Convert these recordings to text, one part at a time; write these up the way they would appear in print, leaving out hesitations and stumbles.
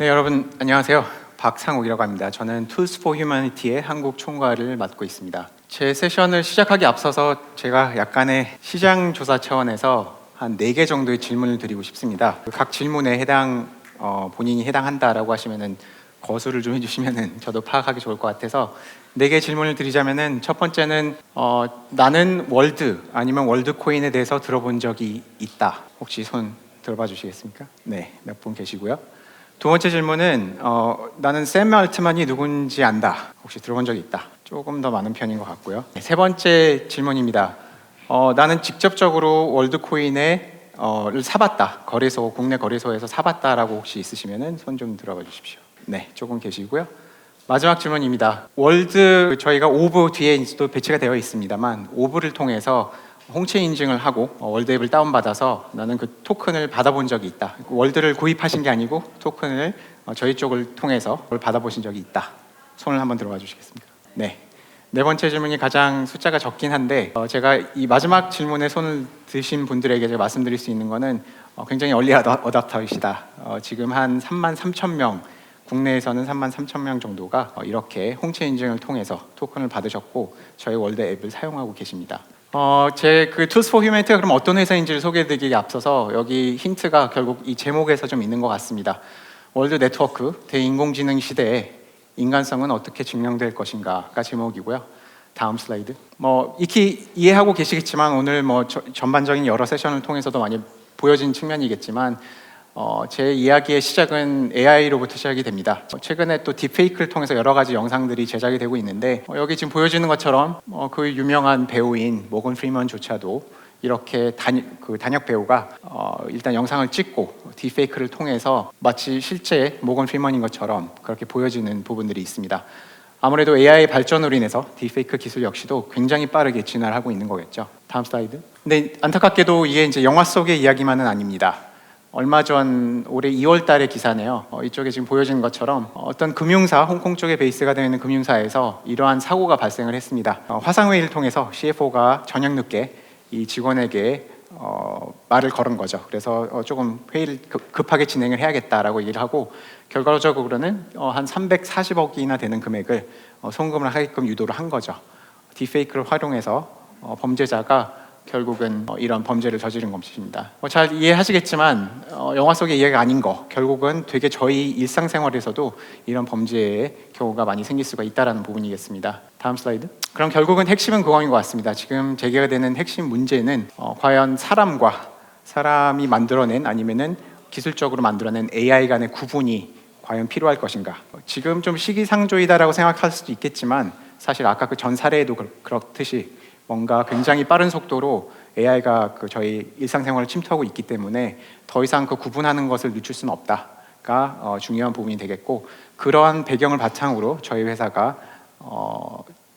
네, 여러분 안녕하세요. 박상욱이라고 합니다. 저는 Tools for Humanity의 한국 총괄을 맡고 있습니다. 제 세션을 시작하기 앞서서 제가 약간의 시장 조사 차원에서 한 4개 정도의 질문을 드리고 싶습니다. 각 질문에 본인이 해당한다라고 하시면은 거수를 좀 해주시면은 저도 파악하기 좋을 것 같아서 4개 질문을 드리자면은 첫 번째는 나는 월드 아니면 월드코인에 대해서 들어본 적이 있다. 혹시 손 들어봐 주시겠습니까? 네, 몇 분 계시고요. 두 번째 질문은 나는 샘 알트만이 누군지 안다. 혹시 들어본 적이 있다. 조금 더 많은 편인 것 같고요. 세 번째 질문입니다. 나는 직접적으로 월드코인을 사봤다. 국내 거래소에서 사봤다라고 혹시 있으시면은 손 좀 들어봐 주십시오. 네, 조금 계시고요. 마지막 질문입니다. 저희가 오브 뒤에 또 배치가 되어 있습니다만 오브를 통해서 홍채 인증을 하고 월드 앱을 다운받아서 나는 그 토큰을 받아본 적이 있다. 월드를 구입하신 게 아니고 토큰을 저희 쪽을 통해서 그걸 받아보신 적이 있다. 손을 한번 들어봐 주시겠습니까? 네. 네 번째 질문이 가장 숫자가 적긴 한데 제가 이 마지막 질문에 손을 드신 분들에게 제가 말씀드릴 수 있는 거는 굉장히 얼리 어답터이시다. 지금 한 33,000명, 국내에서는 33,000명 정도가 이렇게 홍채 인증을 통해서 토큰을 받으셨고 저희 월드 앱을 사용하고 계십니다. 제 Tools for Humanity가 그럼 어떤 회사인지를 소개해드리기 앞서서 여기 힌트가 결국 이 제목에서 좀 있는 것 같습니다. 월드 네트워크, 대인공지능 시대에 인간성은 어떻게 증명될 것인가가 제목이고요. 다음 슬라이드. 익히 이해하고 계시겠지만 오늘 전반적인 여러 세션을 통해서도 많이 보여진 측면이겠지만 제 이야기의 시작은 AI로부터 시작이 됩니다. 최근에 또 딥페이크를 통해서 여러 가지 영상들이 제작이 되고 있는데 여기 지금 보여지는 것처럼 그 유명한 배우인 모건 프리먼조차도 이렇게 단역 배우가 일단 영상을 찍고 딥페이크를 통해서 마치 실제 모건 프리먼인 것처럼 그렇게 보여지는 부분들이 있습니다. 아무래도 AI 발전으로 인해서 딥페이크 기술 역시도 굉장히 빠르게 진화를 하고 있는 거겠죠. 다음 슬라이드. 근데 안타깝게도 이게 이제 영화 속의 이야기만은 아닙니다. 얼마 전 올해 2월 달의 기사네요. 이쪽에 지금 보여지는 것처럼 어떤 금융사, 홍콩 쪽에 베이스가 되어 있는 금융사에서 이러한 사고가 발생을 했습니다. 화상회의를 통해서 CFO가 저녁 늦게 이 직원에게 말을 걸은 거죠. 그래서 조금 회의를 급하게 진행을 해야겠다라고 얘기를 하고 결과적으로는 한 340억이나 되는 금액을 송금을 하게끔 유도를 한 거죠. 딥페이크를 활용해서 범죄자가 결국은 이런 범죄를 저지른 것입니다. 잘 이해하시겠지만 영화 속의 이야기가 아닌 거 결국은 되게 저희 일상생활에서도 이런 범죄의 경우가 많이 생길 수가 있다는 부분이겠습니다. 다음 슬라이드. 그럼 결국은 핵심은 그거인 것 같습니다. 지금 제기가 되는 핵심 문제는 과연 사람이 만들어낸 아니면은 기술적으로 만들어낸 AI 간의 구분이 과연 필요할 것인가. 지금 좀 시기상조이다라고 생각할 수도 있겠지만 사실 아까 그 전 사례에도 그렇듯이 뭔가 굉장히 빠른 속도로 AI가 저희 일상생활을 침투하고 있기 때문에 더 이상 그 구분하는 것을 늦출 수는 없다가 중요한 부분이 되겠고 그러한 배경을 바탕으로 저희 회사가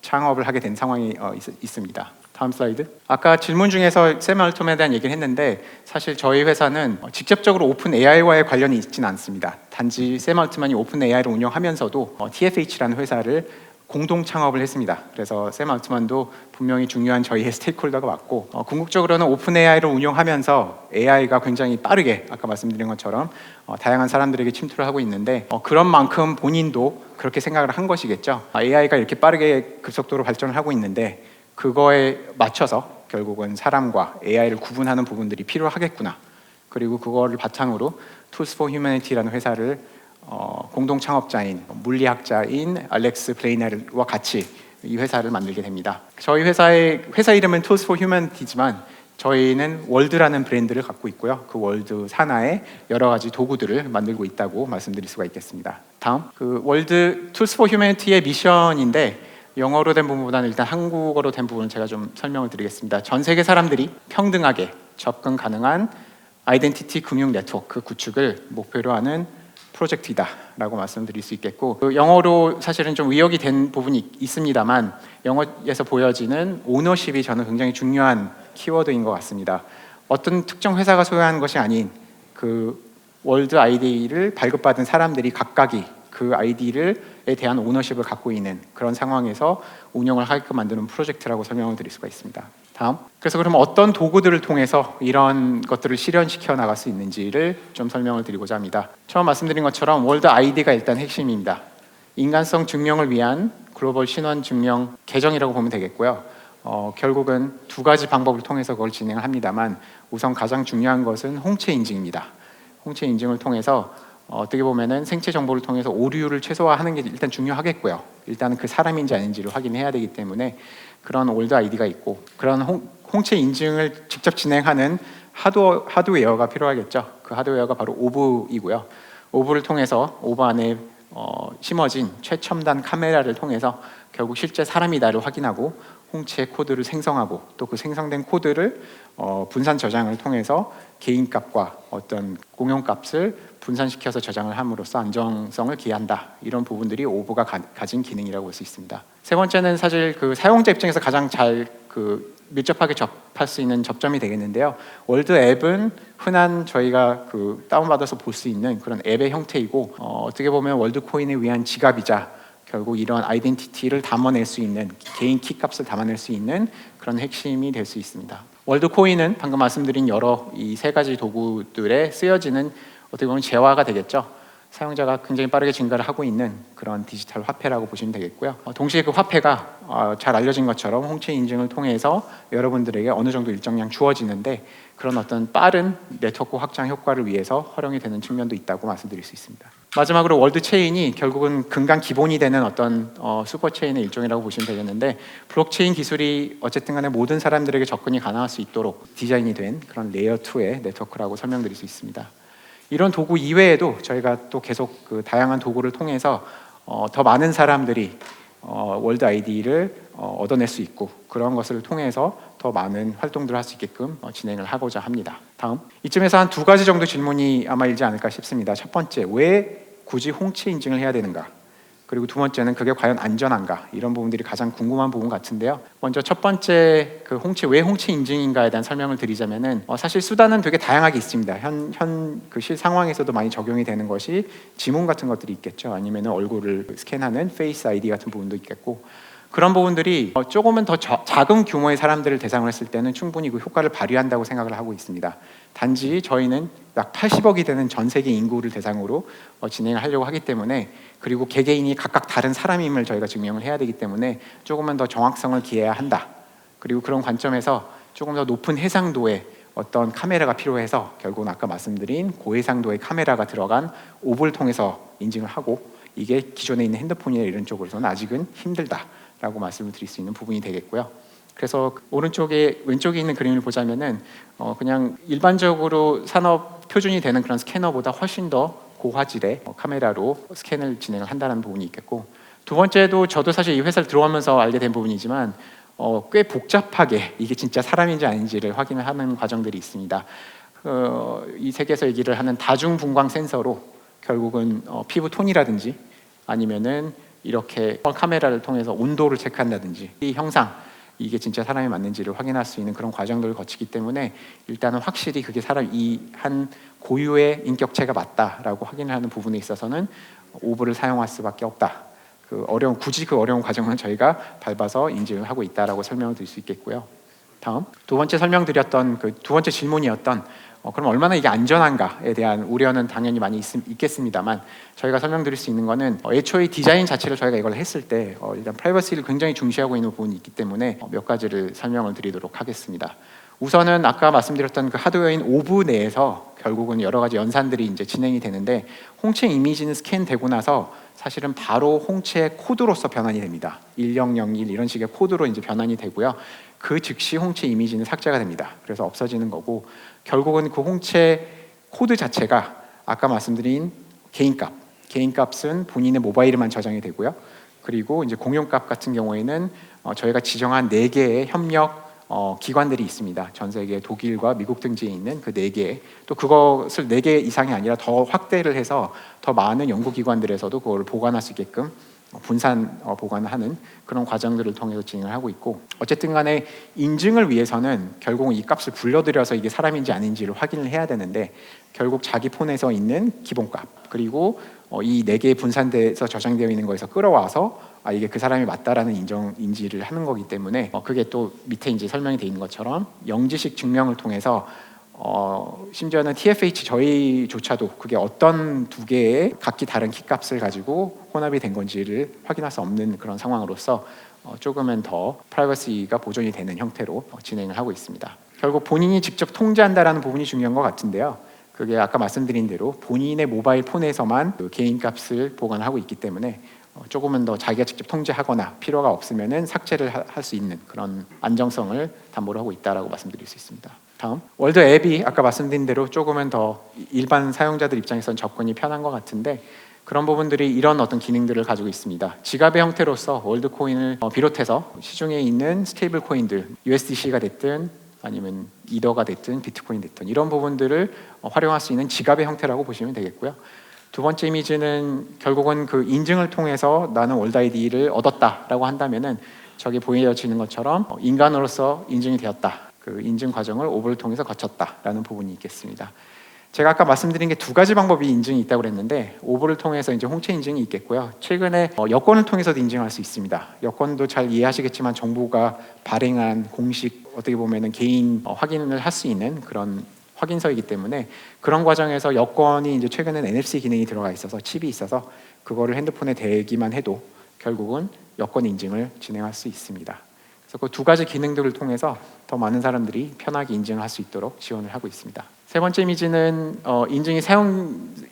창업을 하게 된 상황이 있습니다. 다음 슬라이드. 아까 질문 중에서 샘 알트만에 대한 얘기를 했는데 사실 저희 회사는 직접적으로 오픈 AI와의 관련이 있지는 않습니다. 단지 샘 알트만이 오픈 AI를 운영하면서도 TFH라는 회사를 공동 창업을 했습니다. 그래서 샘 알트만도 분명히 중요한 저희의 스테이크홀더가 맞고 궁극적으로는 오픈 AI를 운영하면서 AI가 굉장히 빠르게 아까 말씀드린 것처럼 다양한 사람들에게 침투를 하고 있는데 그런 만큼 본인도 그렇게 생각을 한 것이겠죠. AI가 이렇게 빠르게 급속도로 발전을 하고 있는데 그거에 맞춰서 결국은 사람과 AI를 구분하는 부분들이 필요하겠구나. 그리고 그거를 바탕으로 Tools for Humanity라는 회사를 공동 창업자인 물리학자인 알렉스 블레이너와 같이 이 회사를 만들게 됩니다. 저희 회사 이름은 Tools for Humanity지만 저희는 월드라는 브랜드를 갖고 있고요. 그 월드 산하에 여러 가지 도구들을 만들고 있다고 말씀드릴 수가 있겠습니다. 다음, 월드 Tools for Humanity의 미션인데 영어로 된 부분보다는 일단 한국어로 된 부분을 제가 좀 설명을 드리겠습니다. 전 세계 사람들이 평등하게 접근 가능한 아이덴티티 금융 네트워크 구축을 목표로 하는 프로젝트이다라고 말씀드릴 수 있겠고 영어로 사실은 좀 의역이 된 부분이 있습니다만 영어에서 보여지는 오너십이 저는 굉장히 중요한 키워드인 것 같습니다. 어떤 특정 회사가 소유하는 것이 아닌 그 월드 아이디를 발급받은 사람들이 각각이 그 아이디에 대한 오너십을 갖고 있는 그런 상황에서 운영을 하게끔 만드는 프로젝트라고 설명을 드릴 수가 있습니다. 다음. 그래서 그럼 어떤 도구들을 통해서 이런 것들을 실현시켜 나갈 수 있는지를 좀 설명을 드리고자 합니다. 처음 말씀드린 것처럼 월드 아이디가 일단 핵심입니다. 인간성 증명을 위한 글로벌 신원 증명 계정이라고 보면 되겠고요. 결국은 두 가지 방법을 통해서 그걸 진행을 합니다만 우선 가장 중요한 것은 홍채 인증입니다. 홍채 인증을 통해서 어떻게 보면은 생체 정보를 통해서 오류를 최소화하는 게 일단 중요하겠고요. 일단은 그 사람인지 아닌지를 확인해야 되기 때문에 그런 올드 아이디가 있고, 그런 홍채 인증을 직접 진행하는 하드웨어가 필요하겠죠. 그 하드웨어가 바로 오브이고요. 오브를 통해서 오브 안에 심어진 최첨단 카메라를 통해서 결국 실제 사람이다를 확인하고 홍채 코드를 생성하고 또 그 생성된 코드를 분산 저장을 통해서 개인값과 어떤 공용값을 분산시켜서 저장을 함으로써 안정성을 기한다. 이런 부분들이 오브가 가진 기능이라고 볼 수 있습니다. 세 번째는 사실 그 사용자 입장에서 가장 잘 밀접하게 접할 수 있는 접점이 되겠는데요. 월드 앱은 흔한 저희가 다운받아서 볼 수 있는 그런 앱의 형태이고 어떻게 보면 월드 코인을 위한 지갑이자 결국 이런 아이덴티티를 담아낼 수 있는 개인 키값을 담아낼 수 있는 그런 핵심이 될 수 있습니다. 월드 코인은 방금 말씀드린 여러 이 세 가지 도구들에 쓰여지는 어떻게 보면 재화가 되겠죠. 사용자가 굉장히 빠르게 증가를 하고 있는 그런 디지털 화폐라고 보시면 되겠고요. 동시에 그 화폐가 잘 알려진 것처럼 홍채 인증을 통해서 여러분들에게 어느 정도 일정량 주어지는데 그런 어떤 빠른 네트워크 확장 효과를 위해서 활용이 되는 측면도 있다고 말씀드릴 수 있습니다. 마지막으로 월드 체인이 결국은 근간 기본이 되는 어떤 슈퍼 체인의 일종이라고 보시면 되겠는데, 블록체인 기술이 어쨌든 간에 모든 사람들에게 접근이 가능할 수 있도록 디자인이 된 그런 레이어 2의 네트워크라고 설명드릴 수 있습니다. 이런 도구 이외에도 저희가 또 계속 다양한 도구를 통해서 더 많은 사람들이 월드 아이디를 얻어낼 수 있고 그런 것을 통해서 더 많은 활동들을 할 수 있게끔 진행을 하고자 합니다. 다음. 이쯤에서 한 두 가지 정도 질문이 아마 일지 않을까 싶습니다. 첫 번째, 왜 굳이 홍채 인증을 해야 되는가? 그리고 두 번째는 그게 과연 안전한가? 이런 부분들이 가장 궁금한 부분 같은데요. 먼저 첫 번째 왜 홍채 인증인가에 대한 설명을 드리자면은 사실 수단은 되게 다양하게 있습니다. 현 실 상황에서도 많이 적용이 되는 것이 지문 같은 것들이 있겠죠. 아니면은 얼굴을 스캔하는 페이스 아이디 같은 부분도 있겠고, 그런 부분들이 조금은 더 작은 규모의 사람들을 대상으로 했을 때는 충분히 그 효과를 발휘한다고 생각을 하고 있습니다. 단지 저희는 약 80억이 되는 전 세계 인구를 대상으로 진행을 하려고 하기 때문에, 그리고 개개인이 각각 다른 사람임을 저희가 증명을 해야 되기 때문에 조금은 더 정확성을 기해야 한다. 그리고 그런 관점에서 조금 더 높은 해상도의 어떤 카메라가 필요해서 결국은 아까 말씀드린 고해상도의 카메라가 들어간 오브를 통해서 인증을 하고, 이게 기존에 있는 핸드폰이나 이런 쪽으로서는 아직은 힘들다라고 말씀을 드릴 수 있는 부분이 되겠고요. 그래서 왼쪽에 있는 그림을 보자면은 그냥 일반적으로 산업 표준이 되는 그런 스캐너보다 훨씬 더 고화질의 카메라로 스캔을 진행을 한다는 부분이 있겠고, 두 번째도 저도 사실 이 회사를 들어오면서 알게 된 부분이지만 꽤 복잡하게 이게 진짜 사람인지 아닌지를 확인을 하는 과정들이 있습니다. 이 세계에서 얘기를 하는 다중분광 센서로 결국은 피부 톤이라든지 아니면은 이렇게 카메라를 통해서 온도를 체크한다든지 이 형상, 이게 진짜 사람이 맞는지를 확인할 수 있는 그런 과정들을 거치기 때문에 일단은 확실히 그게 이 한 고유의 인격체가 맞다라고 확인을 하는 부분에 있어서는 오브를 사용할 수밖에 없다. 굳이 그 어려운 과정은 저희가 밟아서 인증을 하고 있다라고 설명을 드릴 수 있겠고요. 다음, 두 번째 설명드렸던 두 번째 질문이었던 그럼 얼마나 이게 안전한가에 대한 우려는 당연히 많이 있겠습니다만, 저희가 설명드릴 수 있는 거는 애초에 디자인 자체를 저희가 이걸 했을 때 일단 프라이버시를 굉장히 중시하고 있는 부분이 있기 때문에 몇 가지를 설명을 드리도록 하겠습니다. 우선은 아까 말씀드렸던 그 하드웨어인 오브 내에서 결국은 여러 가지 연산들이 이제 진행이 되는데, 홍채 이미지는 스캔되고 나서 사실은 바로 홍채 코드로서 변환이 됩니다. 1001 이런 식의 코드로 이제 변환이 되고요. 그 즉시 홍채 이미지는 삭제가 됩니다. 그래서 없어지는 거고, 결국은 그 홍채 코드 자체가 아까 말씀드린 개인값은 본인의 모바일에만 저장이 되고요. 그리고 이제 공용값 같은 경우에는 저희가 지정한 4개의 협력 기관들이 있습니다. 전 세계 독일과 미국 등지에 있는 그 4개, 또 그것을 4개 이상이 아니라 더 확대를 해서 더 많은 연구기관들에서도 그걸 보관할 수 있게끔 분산 보관하는 그런 과정들을 통해서 진행을 하고 있고, 어쨌든 간에 인증을 위해서는 결국은 이 값을 불러들여서 이게 사람인지 아닌지를 확인을 해야 되는데, 결국 자기 폰에서 있는 기본값 그리고 이 4개의 분산돼서 저장되어 있는 거에서 끌어와서 이게 그 사람이 맞다라는 인지를 하는 거기 때문에 그게 또 밑에 이제 설명이 돼 있는 것처럼 영지식 증명을 통해서 심지어는 TFH 저희조차도 그게 어떤 두 개의 각기 다른 키값을 가지고 혼합이 된 건지를 확인할 수 없는 그런 상황으로서 조금은 더 프라이버시가 보존이 되는 형태로 진행을 하고 있습니다. 결국 본인이 직접 통제한다라는 부분이 중요한 것 같은데요. 그게 아까 말씀드린 대로 본인의 모바일 폰에서만 그 개인 값을 보관하고 있기 때문에 조금은 더 자기가 직접 통제하거나 필요가 없으면은 삭제를 할 수 있는 그런 안정성을 담보를 하고 있다라고 말씀드릴 수 있습니다. 다음, 월드 앱이 아까 말씀드린 대로 조금은 더 일반 사용자들 입장에서는 접근이 편한 것 같은데 그런 부분들이 이런 어떤 기능들을 가지고 있습니다. 지갑의 형태로서 월드 코인을 비롯해서 시중에 있는 스테이블 코인들, USDC가 됐든 아니면 이더가 됐든 비트코인 됐든 이런 부분들을 활용할 수 있는 지갑의 형태라고 보시면 되겠고요. 두 번째 이미지는 결국은 그 인증을 통해서 나는 월드 아이디를 얻었다라고 한다면은 저기 보여지는 것처럼 인간으로서 인증이 되었다. 그 인증 과정을 오버를 통해서 거쳤다라는 부분이 있겠습니다. 제가 아까 말씀드린 게 두 가지 방법이 인증이 있다고 그랬는데 오버를 통해서 이제 홍채 인증이 있겠고요. 최근에 여권을 통해서도 인증할 수 있습니다. 여권도 잘 이해하시겠지만 정부가 발행한 공식 어떻게 보면은 개인 확인을 할 수 있는 그런 확인서이기 때문에 그런 과정에서 여권이 이제 최근에는 NFC 기능이 들어가 있어서 칩이 있어서 그거를 핸드폰에 대기만 해도 결국은 여권 인증을 진행할 수 있습니다. 그래서 그 두 가지 기능들을 통해서 더 많은 사람들이 편하게 인증을 할 수 있도록 지원을 하고 있습니다. 세 번째 이미지는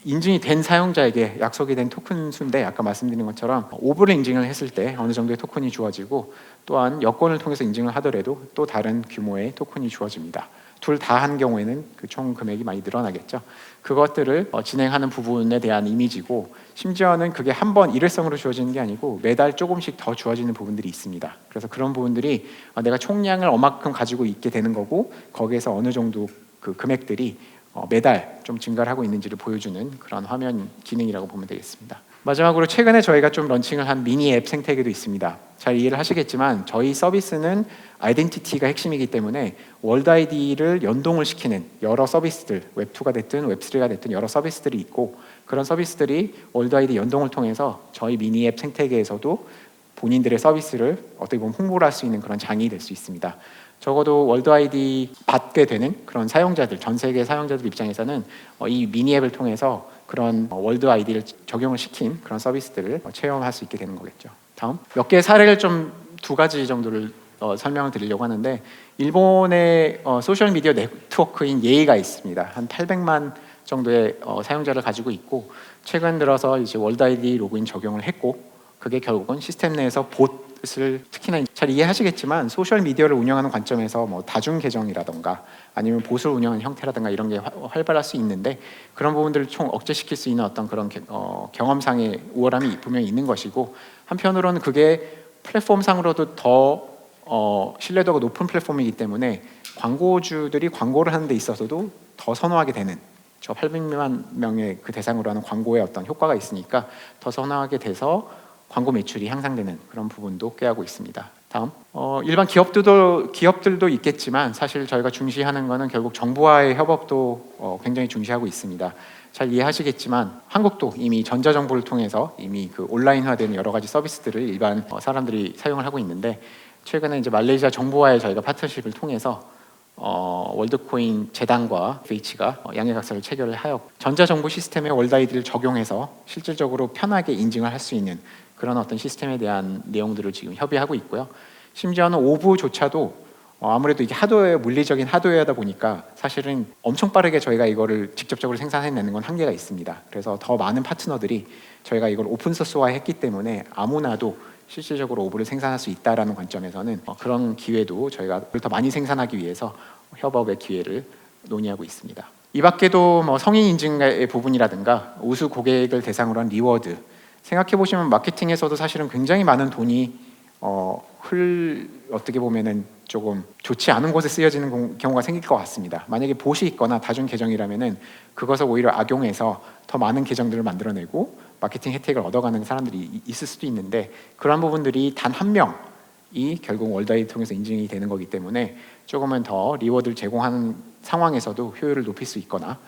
인증이 된 사용자에게 약속이 된 토큰 수인데 아까 말씀드린 것처럼 오브를 인증을 했을 때 어느 정도의 토큰이 주어지고 또한 여권을 통해서 인증을 하더라도 또 다른 규모의 토큰이 주어집니다. 둘 다 한 경우에는 그 총 금액이 많이 늘어나겠죠. 그것들을 진행하는 부분에 대한 이미지고 심지어는 그게 한 번 일회성으로 주어지는 게 아니고 매달 조금씩 더 주어지는 부분들이 있습니다. 그래서 그런 부분들이 내가 총량을 얼마큼 가지고 있게 되는 거고 거기에서 어느 정도 그 금액들이 매달 좀 증가를 하고 있는지를 보여주는 그런 화면 기능이라고 보면 되겠습니다. 마지막으로 최근에 저희가 좀 런칭을 한 미니 앱 생태계도 있습니다. 잘 이해를 하시겠지만 저희 서비스는 아이덴티티가 핵심이기 때문에 월드 아이디를 연동을 시키는 여러 서비스들, 웹2가 됐든 웹3가 됐든 여러 서비스들이 있고 그런 서비스들이 월드 아이디 연동을 통해서 저희 미니 앱 생태계에서도 본인들의 서비스를 어떻게 보면 홍보를 할 수 있는 그런 장이 될 수 있습니다. 적어도 월드 아이디 받게 되는 그런 사용자들, 전 세계 사용자들 입장에서는 이 미니 앱을 통해서 그런 월드 아이디를 적용을 시킨 그런 서비스들을 체험할 수 있게 되는 거겠죠. 다음, 몇 개의 사례를 좀 두 가지 정도를 설명을 드리려고 하는데 일본의 소셜 미디어 네트워크인 예이가 있습니다. 한 800만 정도의 사용자를 가지고 있고 최근 들어서 이제 월드 아이디 로그인 적용을 했고 그게 결국은 시스템 내에서 봇을 특히나 잘 이해하시겠지만 소셜 미디어를 운영하는 관점에서 뭐 다중 계정이라던가 아니면 봇을 운영하는 형태라든가 이런 게 활발할 수 있는데 그런 부분들을 총 억제시킬 수 있는 어떤 그런 경험상의 우월함이 분명히 있는 것이고 한편으로는 그게 플랫폼상으로도 더 신뢰도가 높은 플랫폼이기 때문에 광고주들이 광고를 하는 데 있어서도 더 선호하게 되는 저 800만 명의 그 대상으로 하는 광고의 어떤 효과가 있으니까 더 선호하게 돼서 광고 매출이 향상되는 그런 부분도 꾀하고 있습니다. 다음, 일반 기업들도 있겠지만 사실 저희가 중시하는 거는 결국 정부와의 협업도 굉장히 중시하고 있습니다. 잘 이해하시겠지만 한국도 이미 전자정부를 통해서 이미 그 온라인화된 여러 가지 서비스들을 일반 사람들이 사용을 하고 있는데 최근에 이제 말레이시아 정부와의 저희가 파트너십을 통해서 월드코인 재단과 FH가 양해각서를 체결을 하여 전자정부 시스템에 월드 아이디를 적용해서 실질적으로 편하게 인증을 할 수 있는 그런 어떤 시스템에 대한 내용들을 지금 협의하고 있고요. 심지어는 오브조차도 아무래도 이게 물리적인 하드웨어다 보니까 사실은 엄청 빠르게 저희가 이거를 직접적으로 생산해내는 건 한계가 있습니다. 그래서 더 많은 파트너들이 저희가 이걸 오픈소스화 했기 때문에 아무나도 실질적으로 오브를 생산할 수 있다라는 관점에서는 그런 기회도 저희가 더 많이 생산하기 위해서 협업의 기회를 논의하고 있습니다. 이 밖에도 뭐 성인 인증의 부분이라든가 우수 고객을 대상으로 한 리워드 생각해 보시면 마케팅에서도 사실은 굉장히 많은 돈이 어떻게 보면은 조금 좋지 않은 곳에 쓰여지는 경우가 생길 것 같습니다. 만약에 봇이 있거나 다중 계정이라면은 그것을 오히려 악용해서 더 많은 계정들을 만들어내고 마케팅 혜택을 얻어가는 사람들이 있을 수도 있는데 그런 부분들이 단 한 명이 결국 월드 아이디 통해서 인증이 되는 거기 때문에 조금은 더 리워드를 제공하는 상황에서도 효율을 높일 수 있거나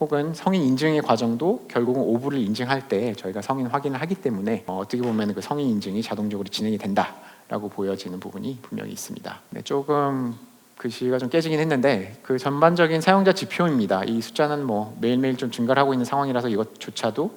혹은 성인 인증의 과정도 결국은 오브를 인증할 때 저희가 성인 확인을 하기 때문에 어떻게 보면 그 성인 인증이 자동적으로 진행이 된다라고 보여지는 부분이 분명히 있습니다. 네, 조금 글씨가 좀 깨지긴 했는데 그 전반적인 사용자 지표입니다. 이 숫자는 뭐 매일매일 좀 증가를 하고 있는 상황이라서 이것조차도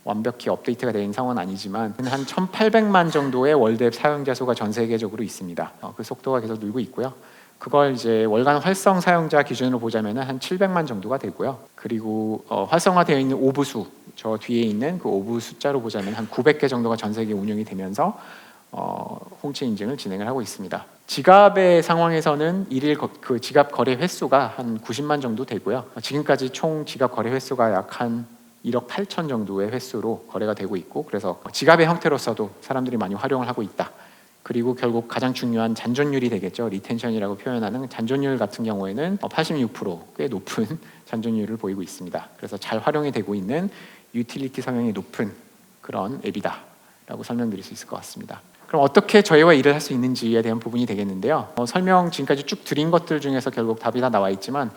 완벽히 업데이트가 된 상황은 아니지만 한 1,800만 정도의 월드 앱 사용자 수가 전 세계적으로 있습니다. 그 속도가 계속 늘고 있고요. 그걸 이제 월간 활성 사용자 기준으로 보자면 한 700만 정도가 되고요. 그리고 활성화되어 있는 오브 수, 저 뒤에 있는 그 오브 숫자로 보자면 한 900개 정도가 전 세계 운영이 되면서 홍채 인증을 진행을 하고 있습니다. 지갑의 상황에서는 일일 그 지갑 거래 횟수가 한 90만 정도 되고요. 지금까지 총 지갑 거래 횟수가 약 한 1억 8천 정도의 횟수로 거래가 되고 있고, 그래서 지갑의 형태로서도 사람들이 많이 활용을 하고 있다. 그리고 결국 가장 중요한 잔존율이 되겠죠. 리텐션이라고 표현하는 잔존율 같은 경우에는 86%, 꽤 높은 잔존율을 보이고 있습니다. 그래서 잘 활용이 되고 있는 유틸리티 성향이 높은 그런 앱이다 라고 설명드릴 수 있을 것 같습니다. 그럼 어떻게 저희와 일을 할 수 있는지에 대한 부분이 되겠는데요. 설명 지금까지 쭉 드린 것들 중에서 결국 답이 다 나와 있지만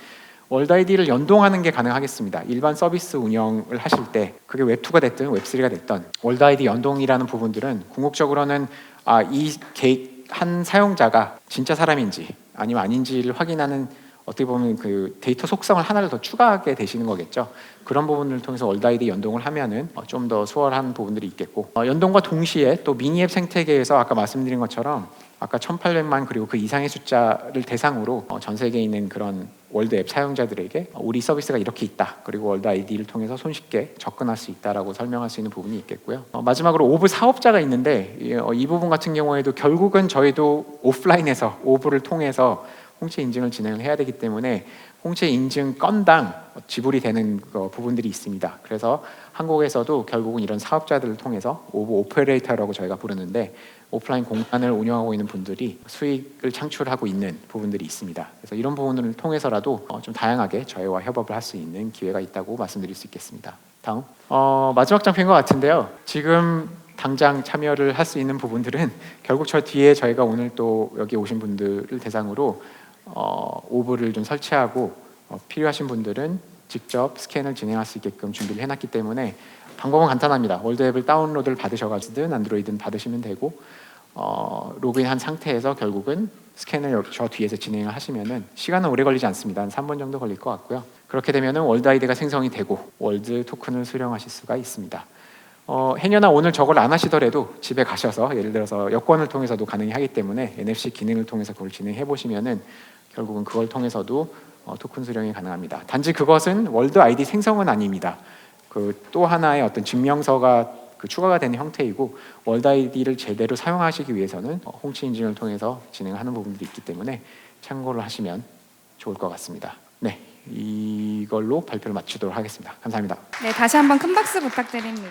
월드 아이디를 연동하는 게 가능하겠습니다. 일반 서비스 운영을 하실 때 그게 웹2가 됐든 웹3가 됐든 월드 아이디 연동이라는 부분들은 궁극적으로는 이 한 사용자가 진짜 사람인지 아니면 아닌지를 확인하는 어떻게 보면 그 데이터 속성을 하나를 더 추가하게 되시는 거겠죠. 그런 부분을 통해서 월드 아이디 연동을 하면은 좀 더 수월한 부분들이 있겠고, 연동과 동시에 또 미니 앱 생태계에서 아까 말씀드린 것처럼 아까 1,800만 그리고 그 이상의 숫자를 대상으로 전 세계에 있는 그런 월드 앱 사용자들에게 우리 서비스가 이렇게 있다, 그리고 월드 아이디를 통해서 손쉽게 접근할 수 있다라고 설명할 수 있는 부분이 있겠고요. 마지막으로 오브 사업자가 있는데 이 부분 같은 경우에도 결국은 저희도 오프라인에서 오브를 통해서 홍채 인증을 진행을 해야 되기 때문에 홍채 인증 건당 지불이 되는 부분들이 있습니다. 그래서 한국에서도 결국은 이런 사업자들을 통해서 오브 오퍼레이터라고 저희가 부르는데 오프라인 공간을 운영하고 있는 분들이 수익을 창출하고 있는 부분들이 있습니다. 그래서 이런 부분을 통해서라도 좀 다양하게 저희와 협업을 할 수 있는 기회가 있다고 말씀드릴 수 있겠습니다. 다음 마지막 장표인 것 같은데요. 지금 당장 참여를 할 수 있는 부분들은 결국 저 뒤에 저희가 오늘 또 여기 오신 분들을 대상으로 오브를 좀 설치하고 필요하신 분들은 직접 스캔을 진행할 수 있게끔 준비를 해놨기 때문에 방법은 간단합니다. 월드 앱을 다운로드를 받으셔가지든 안드로이드는 받으시면 되고 로그인한 상태에서 결국은 스캔을 저 뒤에서 진행을 하시면은 시간은 오래 걸리지 않습니다. 한 3분 정도 걸릴 것 같고요. 그렇게 되면은 월드 아이디가 생성이 되고 월드 토큰을 수령하실 수가 있습니다. 행여나 오늘 저걸 안 하시더라도 집에 가셔서 예를 들어서 여권을 통해서도 가능히 하기 때문에 NFC 기능을 통해서 그걸 진행해 보시면은 결국은 그걸 통해서도 토큰 수령이 가능합니다. 단지 그것은 월드 아이디 생성은 아닙니다. 그 또 하나의 어떤 증명서가 추가가 되는 형태이고, 월드 아이디를 제대로 사용하시기 위해서는 홍채 인증을 통해서 진행하는 부분들이 있기 때문에 참고를 하시면 좋을 것 같습니다. 네, 이걸로 발표를 마치도록 하겠습니다. 감사합니다. 네, 다시 한번 큰 박수 부탁드립니다.